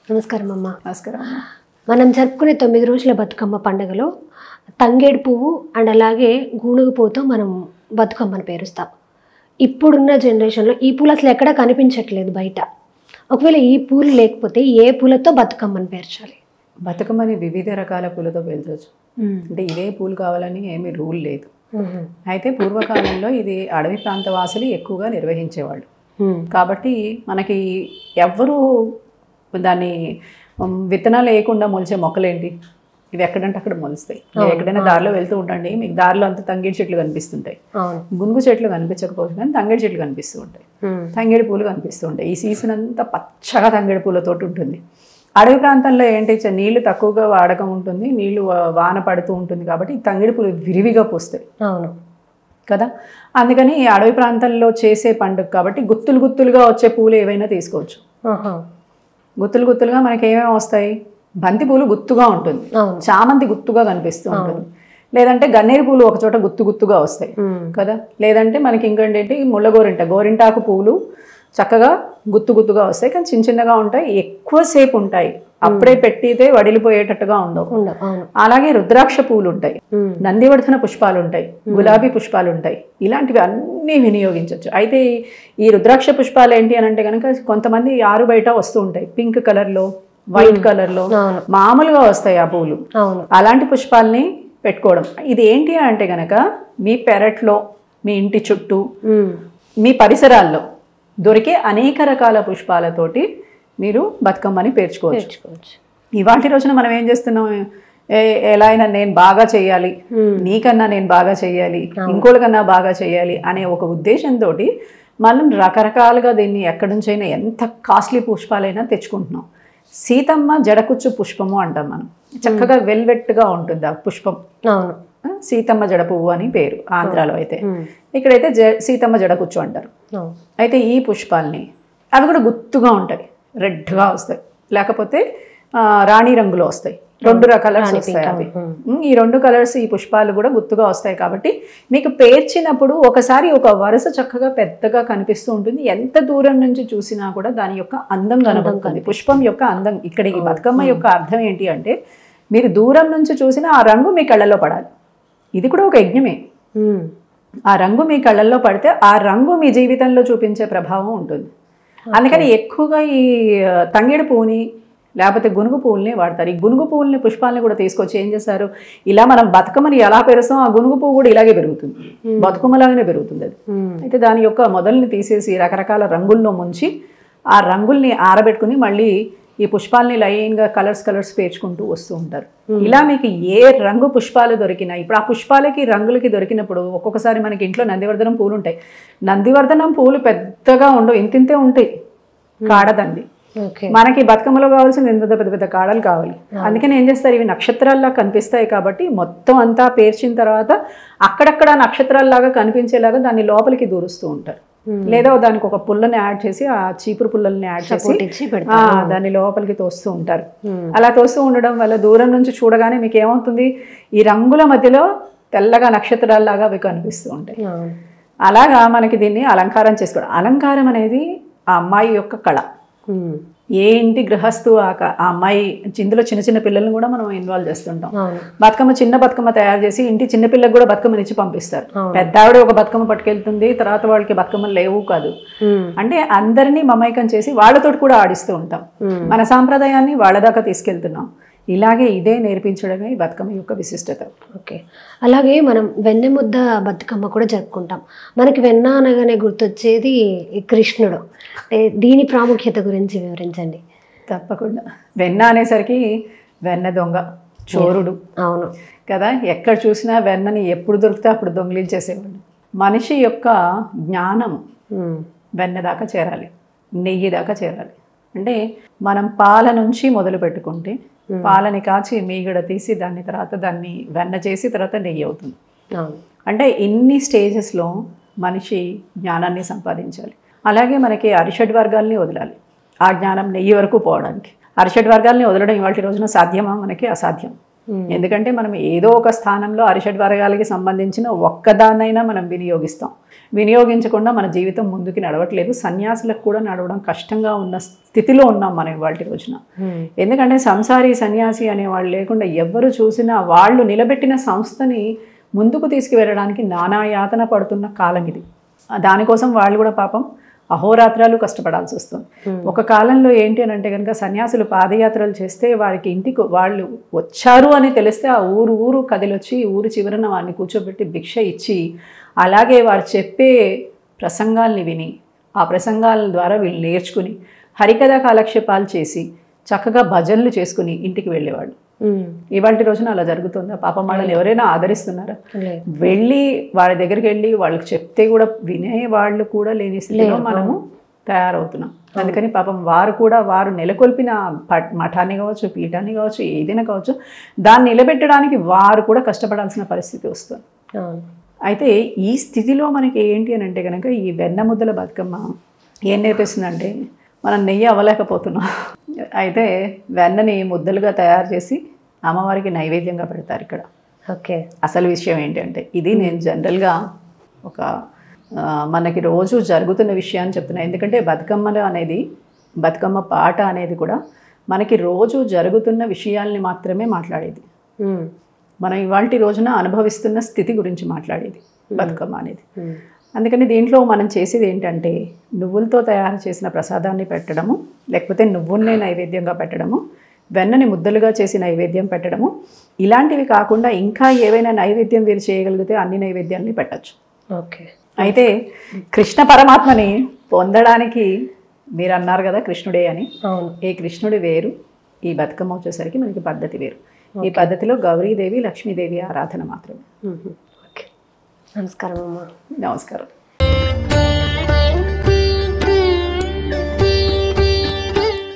నమస్కారం అమ్మ. నమస్కారం. మనం జరుపుకునే 9 రోజుల బతుకమ్మ పండుగలో తంగేడు పువ్వు అండ్ అలాగే గూనుగు పువ్వుతో మనం బతుకమ్మను పేరుస్తాం. ఇప్పుడున్న జనరేషన్లో ఈ పూలు అసలు ఎక్కడా కనిపించట్లేదు బయట. ఒకవేళ ఈ పూలు లేకపోతే ఏ పూలతో బతుకమ్మను పేర్చాలి? బతుకమ్మని వివిధ రకాల పూలతో పేర్చవచ్చు. అంటే ఇదే పూలు కావాలని ఏమీ రూల్ లేదు. అయితే పూర్వకాలంలో ఇది అడవి ప్రాంత వాసులు ఎక్కువగా నిర్వహించేవాళ్ళు. కాబట్టి మనకి ఎవ్వరూ దాన్ని విత్తనాలు వేయకుండా మొలిచే మొక్కలేంటి, ఇవి ఎక్కడంటే అక్కడ మొలుస్తాయి. ఎక్కడైనా దారిలో వెళ్తూ ఉండండి, మీకు దారిలో అంతా తంగేడు చెట్లు కనిపిస్తుంటాయి. గునుగు చెట్లు కనిపించకపోవచ్చు కానీ తంగేడు చెట్లు కనిపిస్తూ ఉంటాయి, తంగేడు పూలు కనిపిస్తూ ఉంటాయి. ఈ సీజన్ అంతా పచ్చగా తంగేడు పూలతోటి ఉంటుంది. అడవి ప్రాంతంలో ఏంటి, నీళ్లు తక్కువగా వాడకం ఉంటుంది, నీళ్లు వాన పడుతూ ఉంటుంది కాబట్టి తంగేడు పూలు విరివిగా పూస్తాయి. అవును కదా, అందుకని అడవి ప్రాంతంలో చేసే పండుగ కాబట్టి గుత్తులు గుత్తులుగా వచ్చే పూలు ఏవైనా తీసుకోవచ్చు. గుత్తులు గుత్తులుగా మనకి ఏమేమి వస్తాయి, బంతి పూలు గుత్తుగా ఉంటుంది, చామంతి గుత్తుగా కనిపిస్తూ ఉంటుంది, లేదంటే గన్నేరు పూలు ఒక చోట గుత్తు గుత్తుగా వస్తాయి కదా, లేదంటే మనకి ఇంకేంటి ముళ్ళ గోరింటాకు పూలు చక్కగా గుత్తు గుత్తుగా వస్తాయి కానీ చిన్న చిన్నగా ఉంటాయి, ఎక్కువసేపు ఉంటాయి, అప్పుడే పెట్టితే వడిలిపోయేటట్టుగా ఉండవు. అలాగే రుద్రాక్ష పూలు ఉంటాయి, నందివర్ధన పుష్పాలు ఉంటాయి, గులాబీ పుష్పాలు ఉంటాయి, ఇలాంటివి అన్నీ వినియోగించవచ్చు. అయితే ఈ రుద్రాక్ష పుష్పాలు ఏంటి అని అంటే కనుక కొంతమంది ఆరు బయట వస్తూ ఉంటాయి, పింక్ కలర్లో వైట్ కలర్లో మామూలుగా వస్తాయి ఆ పూలు. అలాంటి పుష్పాలని పెట్టుకోవడం. ఇది ఏంటి అంటే కనుక మీ పెరట్లో, మీ ఇంటి చుట్టూ, మీ పరిసరాల్లో దొరికే అనేక రకాల పుష్పాలతోటి మీరు బతుకమ్మని పేర్చుకోవచ్చు. ఇవాటి రోజున మనం ఏం చేస్తున్నాం, ఎలా అయినా నేను బాగా చేయాలి, నీకన్నా నేను బాగా చేయాలి, ఇంకోళ్ళకన్నా బాగా చేయాలి అనే ఒక ఉద్దేశంతో మనం రకరకాలుగా దీన్ని ఎక్కడి నుంచైనా ఎంత కాస్ట్లీ పుష్పాలైనా తెచ్చుకుంటున్నాం. సీతమ్మ జడకుచ్చు పుష్పము అంటాం మనం. చక్కగా వెల్వెట్గా ఉంటుంది ఆ పుష్పం. సీతమ్మ జడ పువ్వు అని పేరు ఆంధ్రాలో, అయితే ఇక్కడైతే సీతమ్మ జడకుచ్చు అంటారు. అయితే ఈ పుష్పాలని అవి కూడా గుత్తుగా ఉంటాయి, రెడ్గా వస్తాయి, లేకపోతే రాణి రంగులో వస్తాయి. 2 కలర్స్ వస్తాయి అవి. ఈ 2 కలర్స్ ఈ పుష్పాలు కూడా గుత్తుగా వస్తాయి కాబట్టి మీకు పేర్చినప్పుడు ఒకసారి ఒక వరుస చక్కగా పెద్దగా కనిపిస్తూ ఉంటుంది. ఎంత దూరం నుంచి చూసినా కూడా దాని యొక్క అందం కనబడుతుంది, పుష్పం యొక్క అందం. ఇక్కడ ఈ బతుకమ్మ యొక్క అర్థం ఏంటి అంటే మీరు దూరం నుంచి చూసినా ఆ రంగు మీ కళ్ళలో పడాలి. ఇది కూడా ఒక యజ్ఞమే. ఆ రంగు మీ కళ్ళల్లో పడితే ఆ రంగు మీ జీవితంలో చూపించే ప్రభావం ఉంటుంది. అందుకని ఎక్కువగా ఈ తంగేడు పువ్వుని లేకపోతే గునుగు పువ్వుల్ని వాడతారు. ఈ గునుగు పువ్వుల్ని పుష్పాలని కూడా తీసుకొచ్చి ఏం చేస్తారు, ఇలా మనం బతుకమ్మని ఎలా పెరుస్తాం ఆ గునుగు పువ్వు కూడా ఇలాగే పెరుగుతుంది, బతుకమ్మలాగానే పెరుగుతుంది అది. అయితే దాని యొక్క మొదల్ని తీసేసి రకరకాల రంగుల్లో ముంచి ఆ రంగుల్ని ఆరబెట్టుకుని మళ్ళీ ఈ పుష్పాలని లైన్గా కలర్స్ పేర్చుకుంటూ వస్తూ ఉంటారు. ఇలా మీకు ఏ రంగు పుష్పాలు దొరికినా, ఇప్పుడు ఆ పుష్పాలకి రంగులకి దొరికినప్పుడు ఒక్కొక్కసారి మనకి ఇంట్లో నందివర్ధనం పూలు ఉంటాయి. నందివర్ధనం పూలు పెద్దగా ఉండవు, ఇంతింతే ఉంటాయి కాడదండి. మనకి బతుకమ్మలో కావాల్సింది ఇంత పెద్ద పెద్ద కాడలు కావాలి. అందుకని ఏం చేస్తారు, ఇవి నక్షత్రాల్లా కనిపిస్తాయి కాబట్టి మొత్తం అంతా పేర్చిన తర్వాత అక్కడక్కడ నక్షత్రాల్లాగా కనిపించేలాగా దాన్ని లోపలికి దూరుస్తూ ఉంటారు. లేదా దానికి ఒక పుల్లని యాడ్ చేసి, ఆ చీపురు పుల్లల్ని యాడ్ చేసి దాన్ని లోపలికి తోస్తూ ఉంటారు. అలా తోస్తూ ఉండడం వల్ల దూరం నుంచి చూడగానే మీకు ఏమవుతుంది, ఈ రంగుల మధ్యలో తెల్లగా నక్షత్రాల్లాగా అవి కనిపిస్తూ ఉంటాయి. అలాగా మనకి దీన్ని అలంకారం చేసుకోవడం. అలంకారం అనేది ఆ అమ్మాయి యొక్క కళ. ఏ ఇంటి గృహస్థు ఆ అమ్మాయి, ఇందులో చిన్న చిన్న పిల్లల్ని కూడా మనం ఇన్వాల్వ్ చేస్తుంటాం. చిన్న బతుకమ్మ తయారు చేసి ఇంటి చిన్న పిల్లలకు కూడా బతుకమ్మనిచ్చి పంపిస్తారు. పెద్ద ఆవిడ ఒక బతుకమ్మ పట్టుకెళ్తుంది, తర్వాత వాళ్ళకి బతుకమ్మలు లేవు కాదు, అంటే అందరినీ మమైకం చేసి వాళ్ళతోటి కూడా ఆడిస్తూ ఉంటాం. మన సాంప్రదాయాన్ని వాళ్ళ దాకా తీసుకెళ్తున్నాం. ఇలాగే ఇదే నేర్పించడమే బతుకమ్మ యొక్క విశిష్టత. ఓకే, అలాగే మనం వెన్నెముద్ద బతుకమ్మ కూడా జరుపుకుంటాం. మనకి వెన్న అనగానే గుర్తొచ్చేది కృష్ణుడు. దీని ప్రాముఖ్యత గురించి వివరించండి. తప్పకుండా. వెన్న అనేసరికి వెన్న దొంగ, చోరుడు. అవును కదా, ఎక్కడ చూసినా వెన్నని ఎప్పుడు దొరికితే అప్పుడు దొంగిలించేసేవాడు. మనిషి యొక్క జ్ఞానం వెన్న దాకా చేరాలి, నెయ్యి దాకా చేరాలి. అంటే మనం పాల నుంచి మొదలు పెట్టుకుంటే పాలని కాచి మీగడ తీసి దాన్ని వెన్న చేసి తర్వాత నెయ్యి అవుతుంది. అంటే ఇన్ని స్టేజెస్లో మనిషి జ్ఞానాన్ని సంపాదించాలి. అలాగే మనకి అరిషడ్ వర్గాల్ని వదలాలి, ఆ జ్ఞానం నెయ్యి వరకు పోవడానికి. అరిషడ్ వర్గాల్ని వదలడం ఇవాళ రోజున సాధ్యమా? మనకి అసాధ్యం. ఎందుకంటే మనం ఏదో ఒక స్థానంలో అరిషడ్ వర్గాలకి సంబంధించిన ఒక్కదాన్నైనా మనం వినియోగిస్తాం. వినియోగించకుండా మన జీవితం ముందుకి నడవట్లేదు. సన్యాసులకు కూడా నడవడం కష్టంగా ఉన్న స్థితిలో ఉన్నాం మనం ఇవాళ రోజున. ఎందుకంటే సంసారి సన్యాసి అనే వాళ్ళు లేకుండా ఎవరు చూసినా వాళ్ళు నిలబెట్టిన సంస్థని ముందుకు తీసుకువెళ్ళడానికి నానా యాతన పడుతున్న కాలం ఇది. దానికోసం వాళ్ళు కూడా పాపం అహోరాత్రాలు కష్టపడాల్సి వస్తుంది. ఒక కాలంలో ఏంటి అని అంటే కనుక సన్యాసులు పాదయాత్రలు చేస్తే వారికి ఇంటికి వాళ్ళు వచ్చారు అని తెలిస్తే ఆ ఊరు కదిలొచ్చి ఊరు చివరన వారిని కూర్చోబెట్టి భిక్ష ఇచ్చి, అలాగే వారు చెప్పే ప్రసంగాల్ని విని ఆ ప్రసంగాల ద్వారా వీళ్ళు నేర్చుకుని హరికథా కాలక్షేపాలు చేసి చక్కగా భజనలు చేసుకుని ఇంటికి వెళ్ళేవాళ్ళు. ఇవాళ రోజున అలా జరుగుతుందా? పాపం వాళ్ళని ఎవరైనా ఆదరిస్తున్నారా? వెళ్ళి వాళ్ళ దగ్గరికి వెళ్ళి వాళ్ళకి చెప్తే కూడా వినే వాళ్ళు కూడా లేని స్థితిలో మనము తయారవుతున్నాం. అందుకని పాపం వారు కూడా వారు నెలకొల్పిన మఠాన్ని కావచ్చు, పీఠాన్ని కావచ్చు, ఏదైనా కావచ్చు, దాన్ని నిలబెట్టడానికి వారు కూడా కష్టపడాల్సిన పరిస్థితి వస్తుంది. అయితే ఈ స్థితిలో మనకి ఏంటి అని అంటే కనుక ఈ వెన్నముద్దల బతుకమ్మ ఏం నేర్పిస్తుందంటే మనం నెయ్యి అవ్వలేకపోతున్నాం. అయితే వెన్నని ముద్దలుగా తయారు చేసి అమ్మవారికి నైవేద్యంగా పెడతారు ఇక్కడ. ఓకే, అసలు విషయం ఏంటంటే ఇది నేను జనరల్గా ఒక మనకి రోజు జరుగుతున్న విషయాన్ని చెప్తున్నాను. ఎందుకంటే బతుకమ్మ పాట అనేది కూడా మనకి రోజు జరుగుతున్న విషయాల్ని మాత్రమే మాట్లాడేది. మనం ఇవాళ రోజున అనుభవిస్తున్న స్థితి గురించి మాట్లాడేది బతుకమ్మ అనేది. అందుకని దీంట్లో మనం చేసేది ఏంటంటే నువ్వులతో తయారు చేసిన ప్రసాదాన్ని పెట్టడము, లేకపోతే నువ్వుల్నే నైవేద్యంగా పెట్టడము, వెన్నని ముద్దలుగా చేసి నైవేద్యం పెట్టడము, ఇలాంటివి కాకుండా ఇంకా ఏవైనా నైవేద్యం వీరు చేయగలిగితే అన్ని నైవేద్యాన్ని పెట్టచ్చు. ఓకే, అయితే కృష్ణ పరమాత్మని పొందడానికి మీరు అన్నారు కదా కృష్ణుడే అని. ఈ కృష్ణుడి వేరు, ఈ బతుకమ్మ వచ్చేసరికి మనకి పద్ధతి వేరు. ఈ పద్ధతిలో గౌరీదేవి లక్ష్మీదేవి ఆరాధన మాత్రమే. నమస్కారం అమ్మా. నమస్కారం.